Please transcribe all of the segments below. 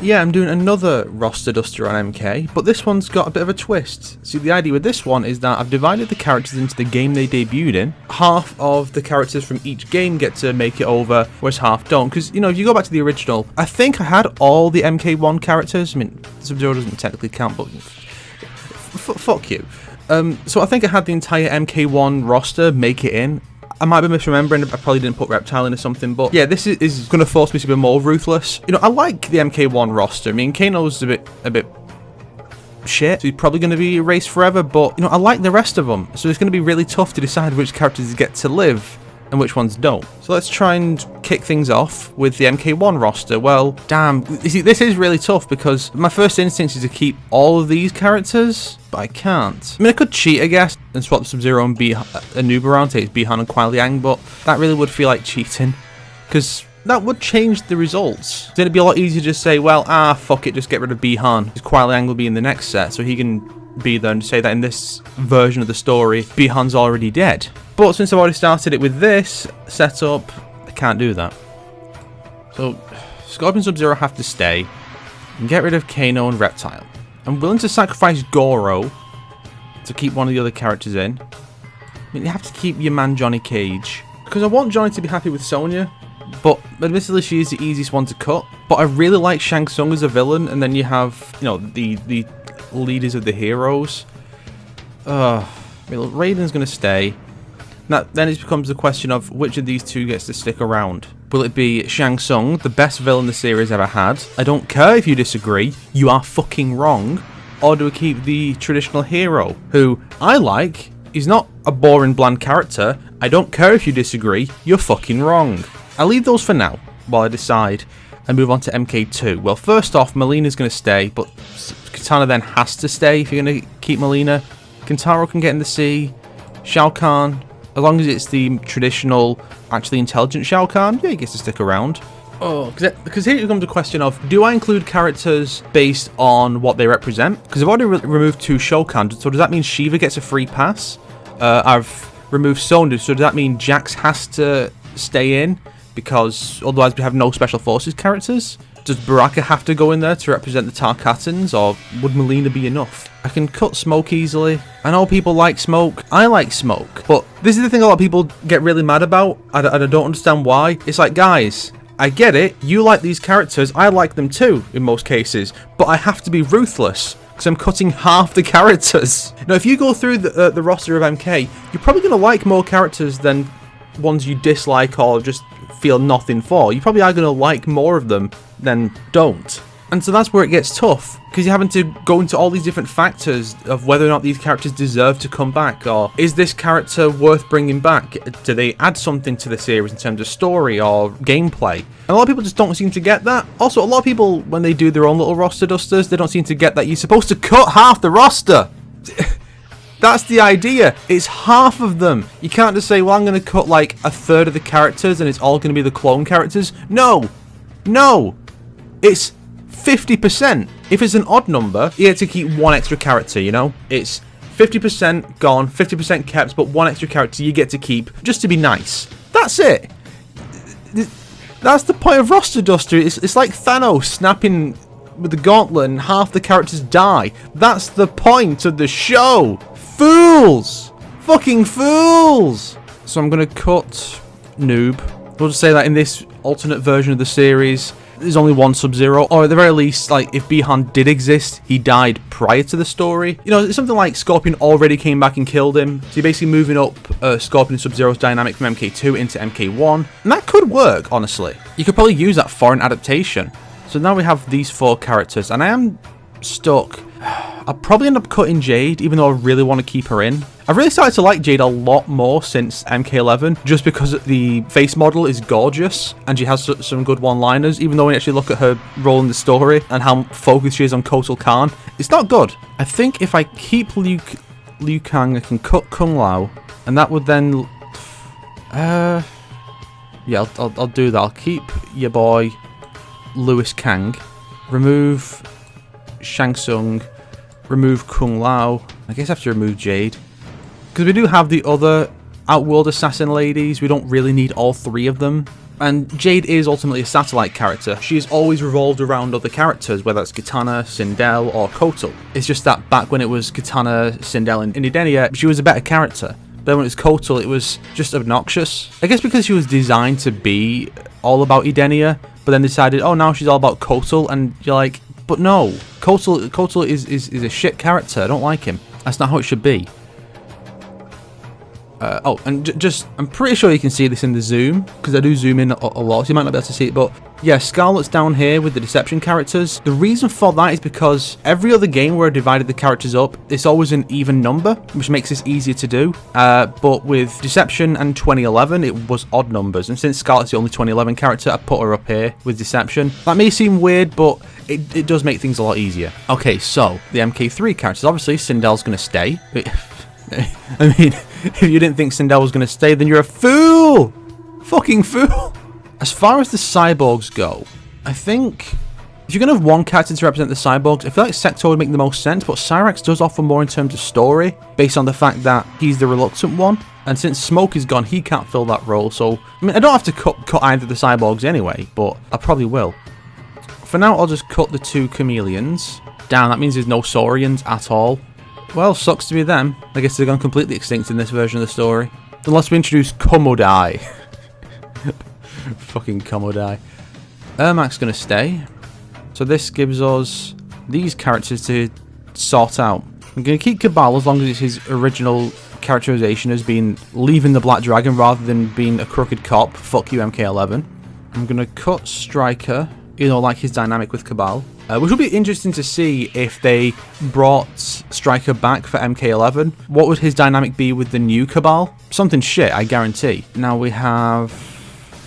yeah, I'm doing another roster duster on MK, but this one's got a bit of a twist. See, the idea with this one is that I've divided the characters into the game they debuted in. Half of the characters from each game get to make it over, whereas half don't. Because, you know, if you go back to the original, I think I had all the Mk1 characters. I mean, Sub-Zero doesn't technically count, but fuck you. So I think I had the entire Mk1 roster make it in. I might be misremembering, I probably didn't put Reptile in or something, but yeah, this is going to force me to be more ruthless. You know, I like the Mk1 roster. I mean, Kano's a bit shit, so he's probably going to be erased forever, but, you know, I like the rest of them, so it's going to be really tough to decide which characters get to live and which ones don't. So let's try and kick things off with the Mk1 roster. Well, damn, you see, this is really tough because my first instinct is to keep all of these characters, but I can't. I mean, I could cheat, I guess, and swap Sub-Zero and Noob around, take Bihan and Kuai Liang, but that really would feel like cheating, because that would change the results. Then it'd be a lot easier to just say, well, fuck it, just get rid of Bihan, because Kuai Liang will be in the next set, so he can be there and say that in this version of the story, Bihan's already dead. But since I've already started it with this setup, I can't do that. So, Scorpion Sub-Zero have to stay, and get rid of Kano and Reptile. I'm willing to sacrifice Goro to keep one of the other characters in. I mean, you have to keep your man Johnny Cage, because I want Johnny to be happy with Sonya, but admittedly she is the easiest one to cut. But I really like Shang Tsung as a villain, and then you have, you know, the leaders of the heroes. I mean, Raiden's going to stay. Now, then it becomes the question of which of these two gets to stick around. Will it be Shang Tsung, the best villain the series ever had? I don't care if you disagree, you are fucking wrong. Or do we keep the traditional hero, who I like? He's not a boring, bland character. I don't care if you disagree, you're fucking wrong. I'll leave those for now, while I decide, and move on to MK2. Well, first off, Melina's going to stay, but Katana then has to stay if you're going to keep Melina. Kentaro can get in the sea. Shao Kahn, as long as it's the traditional, actually intelligent Shao Kahn, yeah, he gets to stick around. Oh, because here comes the question of, do I include characters based on what they represent? Because I've already removed 2 Shokan, so does that mean Shiva gets a free pass? I've removed Sondu, so does that mean Jax has to stay in? Because otherwise we have no Special Forces characters? Does Baraka have to go in there to represent the Tarkatans, or would Melina be enough? I can cut Smoke easily. I know people like Smoke. I like Smoke. But this is the thing a lot of people get really mad about, and I don't understand why. It's like, guys, I get it. You like these characters. I like them too, in most cases. But I have to be ruthless, because I'm cutting half the characters. Now, if you go through the roster of MK, you're probably going to like more characters than ones you dislike or just feel nothing for. You probably are going to like more of them than don't. And so that's where it gets tough, because you're having to go into all these different factors of whether or not these characters deserve to come back, or is this character worth bringing back? Do they add something to the series in terms of story or gameplay? And a lot of people just don't seem to get that. Also, a lot of people, when they do their own little roster dusters, they don't seem to get that you're supposed to cut half the roster. That's the idea. It's half of them. You can't just say, well, I'm going to cut like a third of the characters and it's all going to be the clone characters. No. No. It's 50%. If it's an odd number, you get to keep one extra character, you know? It's 50% gone, 50% kept, but one extra character you get to keep just to be nice. That's it. That's the point of roster duster. It's like Thanos snapping with the gauntlet and half the characters die. That's the point of the show. Fools! Fucking fools! So I'm going to cut Noob. We'll just say that in this alternate version of the series, there's only one Sub-Zero, or at the very least, like, if Bihan did exist, he died prior to the story. You know, it's something like Scorpion already came back and killed him, so you're basically moving up Scorpion and Sub-Zero's dynamic from MK2 into MK1, and that could work, honestly. You could probably use that for an adaptation. So now we have these 4 characters, and I am stuck. I'll probably end up cutting Jade, even though I really want to keep her in. I've really started to like Jade a lot more since MK11, just because the face model is gorgeous, and she has some good one-liners, even though when you actually look at her role in the story, and how focused she is on Kotal Khan, it's not good. I think if I keep Liu Kang, I can cut Kung Lao, and that would then... yeah, I'll do that. I'll keep your boy Lewis Kang, remove Shang Tsung, remove Kung Lao. I guess I have to remove Jade, because we do have the other Outworld assassin ladies. We don't really need all 3 of them. And Jade is ultimately a satellite character. She's always revolved around other characters, whether it's Kitana, Sindel, or Kotal. It's just that back when it was Kitana, Sindel, and Edenia, she was a better character. But then when it was Kotal, it was just obnoxious. I guess because she was designed to be all about Edenia, but then decided, oh, now she's all about Kotal, and you're like, but no, Kotal is a shit character. I don't like him. That's not how it should be. Oh, and I'm pretty sure you can see this in the zoom, because I do zoom in a lot, so you might not be able to see it, but yeah, Scarlet's down here with the Deception characters. The reason for that is because every other game where I divided the characters up, it's always an even number, which makes this easier to do, but with Deception and 2011, it was odd numbers, and since Scarlet's the only 2011 character, I put her up here with Deception. That may seem weird, but it does make things a lot easier. Okay, so, the MK3 characters, obviously, Sindel's going to stay. I mean, if you didn't think Sindel was going to stay, then you're a fool! Fucking fool! As far as the cyborgs go, I think if you're going to have one character to represent the cyborgs, I feel like Sector would make the most sense, but Cyrax does offer more in terms of story, based on the fact that he's the reluctant one. And since Smoke is gone, he can't fill that role, so... I mean, I don't have to cut either of the cyborgs anyway, but I probably will. For now, I'll just cut the two chameleons. Damn, that means there's no Saurians at all. Well, sucks to be them. I guess they're gone completely extinct in this version of the story. Unless we introduce Komodai. Fucking Komodai. Ermac's gonna stay. So this gives us these characters to sort out. I'm gonna keep Cabal as long as it's his original characterization as being leaving the Black Dragon rather than being a crooked cop. Fuck you, MK11. I'm gonna cut Striker, you know, like his dynamic with Cabal. Which will be interesting to see if they brought Striker back for MK11. What would his dynamic be with the new Cabal? Something shit, I guarantee. Now we have...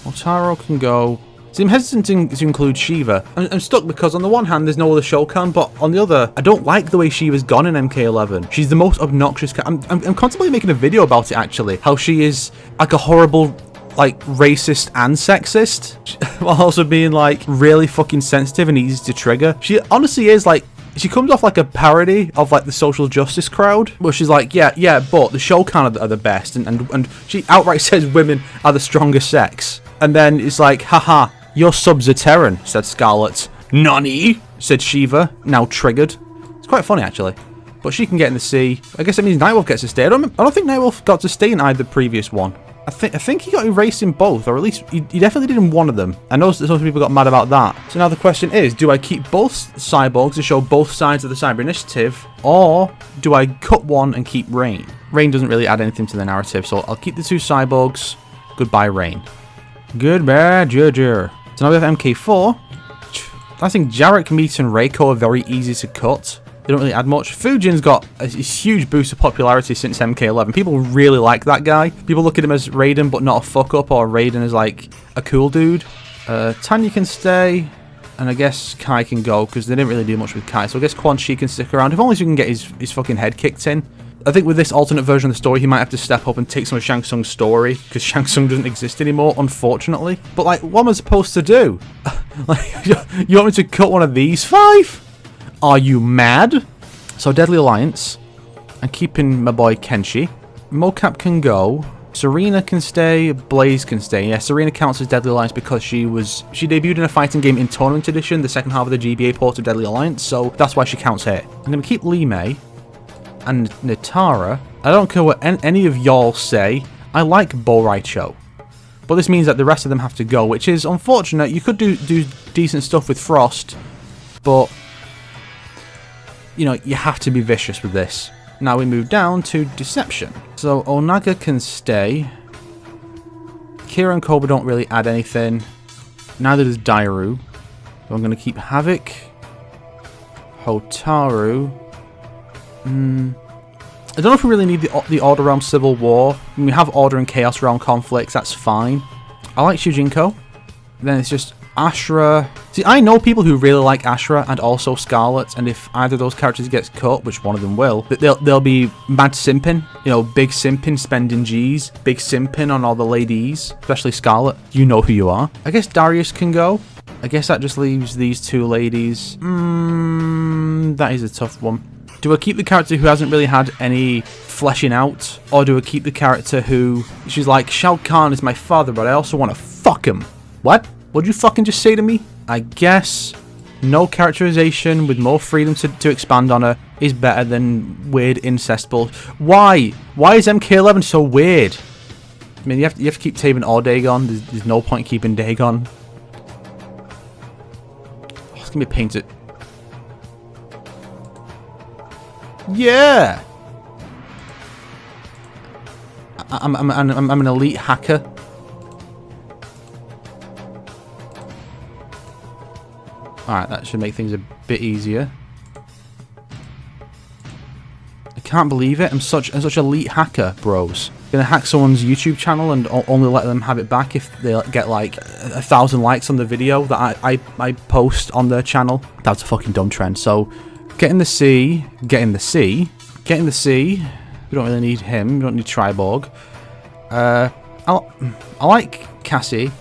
Otaro can go... See, I'm hesitant to include Shiva. I'm stuck because on the one hand, there's no other Shokan, but on the other, I don't like the way Shiva's gone in MK11. She's the most obnoxious... I'm contemplating making a video about it, actually. How she is like a horrible... like racist and sexist while also being like really fucking sensitive and easy to trigger. She honestly is like, she comes off like a parody of like the social justice crowd where she's like, yeah, but the Shokan are the best, and she outright says women are the strongest sex, and then it's like, haha, your subs are Terran, said Scarlet. Nani, said Shiva, now triggered. It's quite funny actually. But she can get in the sea. I guess that means Nightwolf gets to stay. I don't think Nightwolf got to stay in either previous one. I think he got erased in both, or at least he definitely did in one of them. I know some people got mad about that. So now the question is, do I keep both cyborgs to show both sides of the Cyber Initiative, or do I cut one and keep Rain? Rain doesn't really add anything to the narrative, so I'll keep the two cyborgs. Goodbye, Rain. Goodbye, Jojo. So now we have MK4. I think Jarek, Meat, and Reiko are very easy to cut. They don't really add much. Fujin's got a huge boost of popularity since MK11. People really like that guy. People look at him as Raiden, but not a fuck-up, or Raiden as, like, a cool dude. Tanya can stay, and I guess Kai can go, because they didn't really do much with Kai. So I guess Quan Chi can stick around. If only so we can get his fucking head kicked in. I think with this alternate version of the story, he might have to step up and take some of Shang Tsung's story, because Shang Tsung doesn't exist anymore, unfortunately. But, like, what am I supposed to do? Like, you want me to cut one of these 5? Are you mad? So Deadly Alliance. I'm keeping my boy Kenshi. Mocap can go. Serena can stay. Blaze can stay. Yeah, Serena counts as Deadly Alliance because she debuted in a fighting game in Tournament Edition, the second half of the GBA port of Deadly Alliance, so that's why she counts here. I'm going to keep Lee Mei and Nitara. I don't care what any of y'all say. I like Bo Raicho. But this means that the rest of them have to go, which is unfortunate. You could do decent stuff with Frost, but... you know, you have to be vicious with this. Now we move down to Deception. So Onaga can stay. Kira and Koba don't really add anything. Neither does Dairu. So I'm going to keep Havoc. Hotaru. I don't know if we really need the Order Realm Civil War. I mean, we have Order and Chaos Realm conflicts, that's fine. I like Shujinko. Then it's just Ashura. See, I know people who really like Ashura and also Scarlet, and if either of those characters gets cut, which one of them will, they'll be mad simping. You know, big simping, spending G's, big simping on all the ladies, especially Scarlet. You know who you are. I guess Darius can go. I guess that just leaves these two ladies. That is a tough one. Do I keep the character who hasn't really had any fleshing out, or do I keep the character who she's like, Shao Kahn is my father, but I also want to fuck him? What? What'd you fucking just say to me? I guess no characterization with more freedom to expand on her is better than weird incest bull. Why? Why is MK11 so weird? I mean, you have to keep Taven or Dagon. There's no point keeping Dagon. Oh, it's gonna be painted. Yeah. I'm an elite hacker. Alright, that should make things a bit easier. I can't believe it. I'm such elite hacker, bros. Gonna hack someone's YouTube channel and only let them have it back if they get like 1,000 likes on the video that I post on their channel. That's a fucking dumb trend. So, get in the C, get in the C, get in the C. We don't really need him. We don't need Triborg. I like Cassie.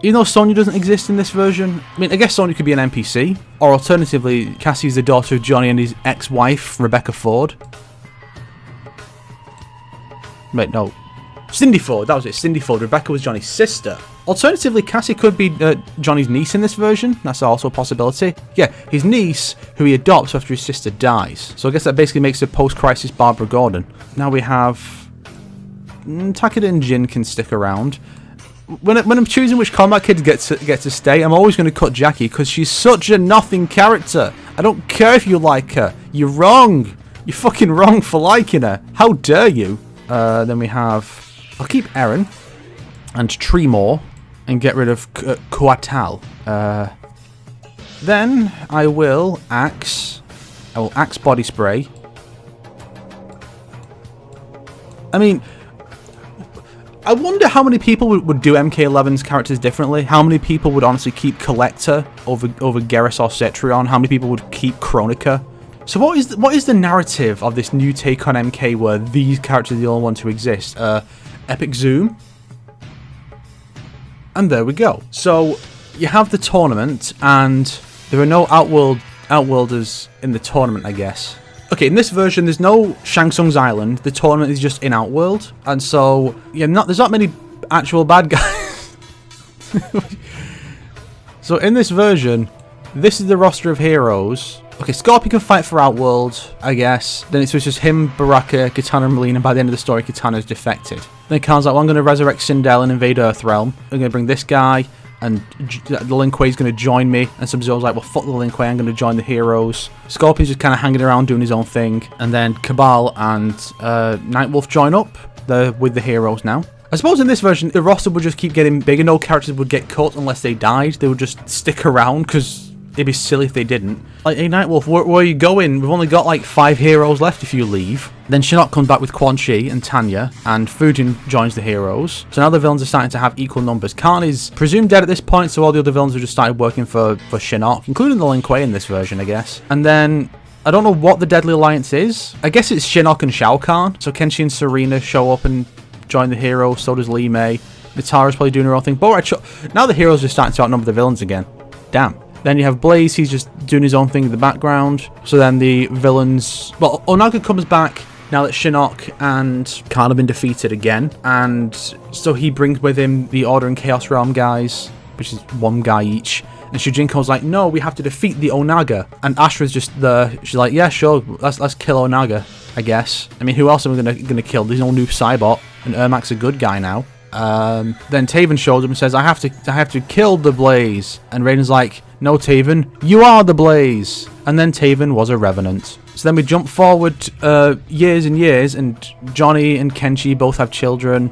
Even though Sonya doesn't exist in this version, I mean, I guess Sonya could be an NPC. Or alternatively, Cassie's the daughter of Johnny and his ex-wife, Rebecca Ford. Wait, no. Cindy Ford, that was it. Cindy Ford. Rebecca was Johnny's sister. Alternatively, Cassie could be Johnny's niece in this version. That's also a possibility. Yeah, his niece, who he adopts after his sister dies. So I guess that basically makes her post-crisis Barbara Gordon. Now we have... Takeda and Jin can stick around. When I'm choosing which combat kid get to stay, I'm always going to cut Jackie because she's such a nothing character. I don't care if you like her. You're wrong. You're fucking wrong for liking her. How dare you? Then we have... I'll keep Eren and Tremor and get rid of Coatal. Then I will axe body spray. I mean... I wonder how many people would do MK11's characters differently. How many people would honestly keep Collector over Geras or Cetrion? How many people would keep Chronica? So what is the narrative of this new take on MK where these characters are the only ones to exist? Epic Zoom. And there we go. So you have the tournament and there are no Outworlders in the tournament, I guess. Okay, in this version, there's no Shang Tsung's Island. The tournament is just in Outworld. And so, yeah, there's not many actual bad guys. So in this version, this is the roster of heroes. Okay, Scorpion can fight for Outworld, I guess. Then it's just him, Baraka, Kitana, and Melina. By the end of the story, Kitana's defected. Then Khan's like, well, I'm going to resurrect Sindel and invade Earthrealm. I'm going to bring this guy. And the Lin Kuei's going to join me. And Sub-Zero's like, well, fuck the Lin Kuei, I'm going to join the heroes. Scorpion's just kind of hanging around doing his own thing. And then Cabal and Nightwolf join up. They're with the heroes now. I suppose in this version, the roster would just keep getting bigger. No characters would get cut unless they died. They would just stick around because it'd be silly if they didn't. Like, hey, Nightwolf, where are you going? We've only got like 5 heroes left if you leave. Then Shinnok comes back with Quan Chi and Tanya, and Fujin joins the heroes. So now the villains are starting to have equal numbers. Khan is presumed dead at this point, so all the other villains have just started working for Shinnok, including the Lin Kuei in this version, I guess. And then, I don't know what the Deadly Alliance is. I guess it's Shinnok and Shao Kahn. So Kenshi and Serena show up and join the heroes, so does Li Mei. Natara's probably doing her own thing. But now the heroes are starting to outnumber the villains again. Damn. Then you have Blaze, he's just doing his own thing in the background. So then the villains... Well, Onaga comes back now that Shinnok and Khan have been defeated again. And so he brings with him the Order and Chaos Realm guys, which is 1 guy each. And Shujinko's like, no, we have to defeat the Onaga. And Ashra's just there. She's like, yeah, sure, let's kill Onaga, I guess. I mean, who else am I gonna kill? There's no new Cybot, and Ermac's a good guy now. Then Taven shows up and says, I have to kill the Blaze. And Raiden's like, no, Taven, you are the Blaze. And then Taven was a Revenant. So then we jump forward years and years, and Johnny and Kenshi both have children.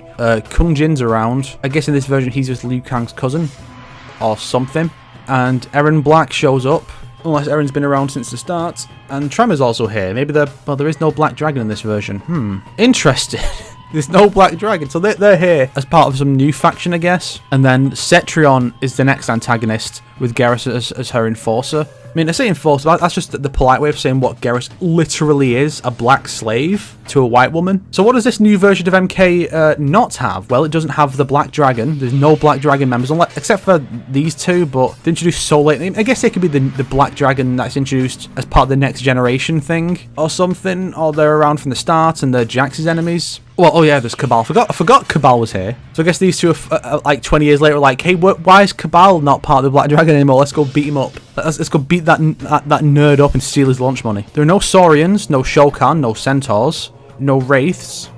Kung Jin's around. I guess in this version he's just Liu Kang's cousin or something. And Eren Black shows up, unless Eren's been around since the start. And Tremor's also here. Maybe there is no Black Dragon in this version. Interesting. There's no Black Dragon, so they're here as part of some new faction, I guess. And then Cetrion is the next antagonist, with Geras as her enforcer. I mean, I say enforcer, but that's just the polite way of saying what Geras literally is, a black slave to a white woman. So what does this new version of MK not have? Well, it doesn't have the Black Dragon. There's no Black Dragon members, except for these 2, but they're introduced so late. I guess they could be the Black Dragon that's introduced as part of the next generation thing, or something, or they're around from the start and they're Jax's enemies. Well, oh yeah, there's Cabal. I forgot Cabal was here. So I guess these two are like 20 years later, like, hey, why is Cabal not part of the Black Dragon anymore? Let's go beat him up. Let's go beat that nerd up and steal his lunch money. There are no Saurians, no Shokan, no Centaurs, no Wraiths.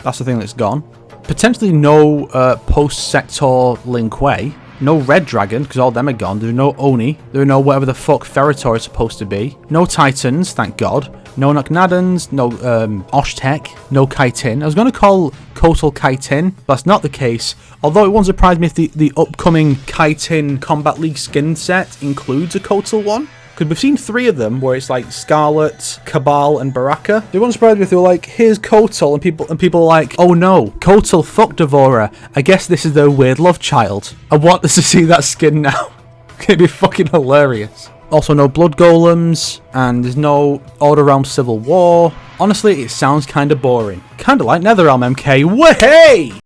That's the thing that's gone. Potentially no post-sector Lin Kuei. No Red Dragon, because all them are gone. There are no Oni. There are no whatever the fuck Ferritor is supposed to be. No Titans, thank God. No Naknadans, no Oshtek, no Kaitin. I was going to call Kotal Kaitin, but that's not the case. Although it won't surprise me if the upcoming Kaitin Combat League skin set includes a Kotal one. Because we've seen 3 of them where it's like Scarlet, Cabal, and Baraka. It wouldn't surprise me if they were like, here's Kotal, and people are like, oh no, Kotal fucked Devourer. I guess this is their weird love child. I want us to see that skin now. It'd be fucking hilarious. Also no Blood Golems, and there's no Order Realm Civil War. Honestly, it sounds kind of boring. Kind of like NetherRealm MK. Way!